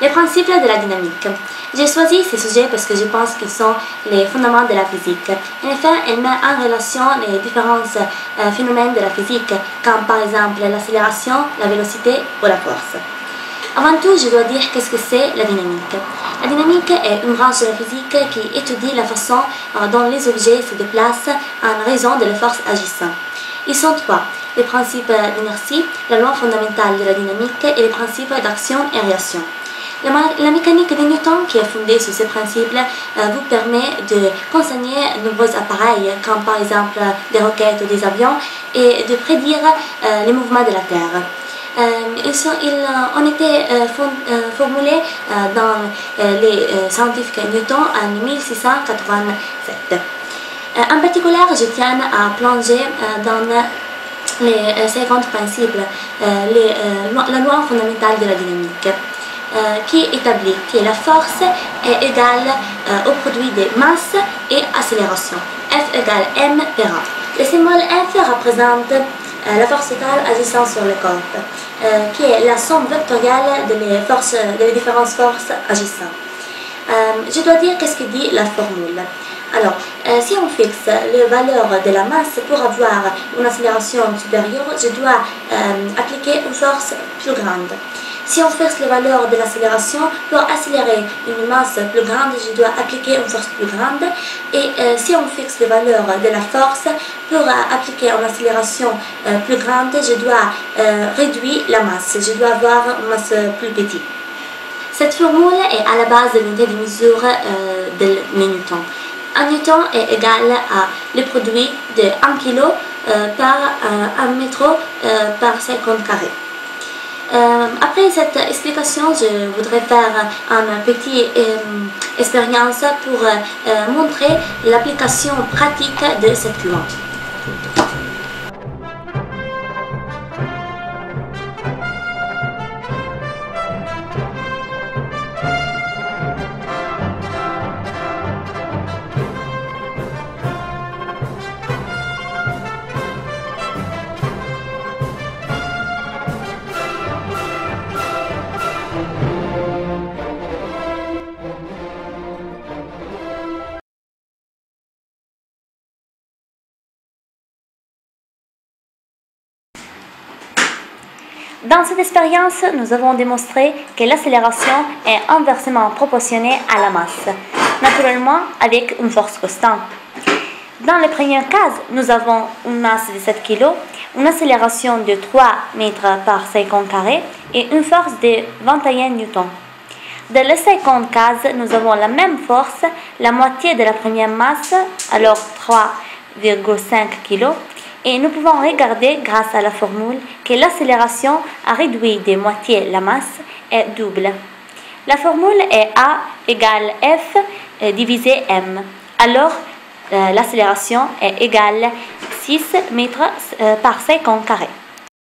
Les principes de la dynamique. J'ai choisi ces sujets parce que je pense qu'ils sont les fondements de la physique. En effet, elle met en relation les différents phénomènes de la physique, comme par exemple l'accélération, la vélocité ou la force. Avant tout, je dois dire qu'est-ce que c'est la dynamique. La dynamique est une branche de la physique qui étudie la façon dont les objets se déplacent en raison de la force agissant. Ils sont trois: les principes d'inertie, la loi fondamentale de la dynamique et les principes d'action et réaction. La mécanique de Newton, qui est fondée sur ces principes, vous permet de concerner de nombreux appareils, comme par exemple des roquettes ou des avions, et de prédire les mouvements de la Terre. Ils ont été formulés dans les scientifiques Newton en 1687. En particulier, je tiens à plonger dans les 50 principes, la loi fondamentale de la dynamique, qui établit que la force est égale au produit de masse et accélération. F égale m per a. Le symbole F représente la force totale agissant sur le corps, qui est la somme vectorielle des différentes forces agissant. Je dois dire qu'est-ce que dit la formule. Alors, si on fixe les valeurs de la masse pour avoir une accélération supérieure, je dois appliquer une force plus grande. Si on fixe les valeurs de l'accélération, pour accélérer une masse plus grande, je dois appliquer une force plus grande. Et si on fixe les valeurs de la force, pour appliquer une accélération plus grande, je dois réduire la masse. Je dois avoir une masse plus petite. Cette formule est à la base de l'unité de mesure de Newton. Un newton est égal à le produit de 1 kg par 1 mètre par seconde carré. Après cette explication, je voudrais faire une petite expérience pour montrer l'application pratique de cette loi. Dans cette expérience, nous avons démontré que l'accélération est inversement proportionnée à la masse, naturellement avec une force constante. Dans le premier cas, nous avons une masse de 7 kg, une accélération de 3 mètres par seconde carré et une force de 21 newtons. Dans le second cas, nous avons la même force, la moitié de la première masse, alors 3,5 kg. Et nous pouvons regarder, grâce à la formule, que l'accélération a réduit de moitié la masse est double. La formule est A égale F divisé M. Alors, l'accélération est égale 6 mètres par seconde carré.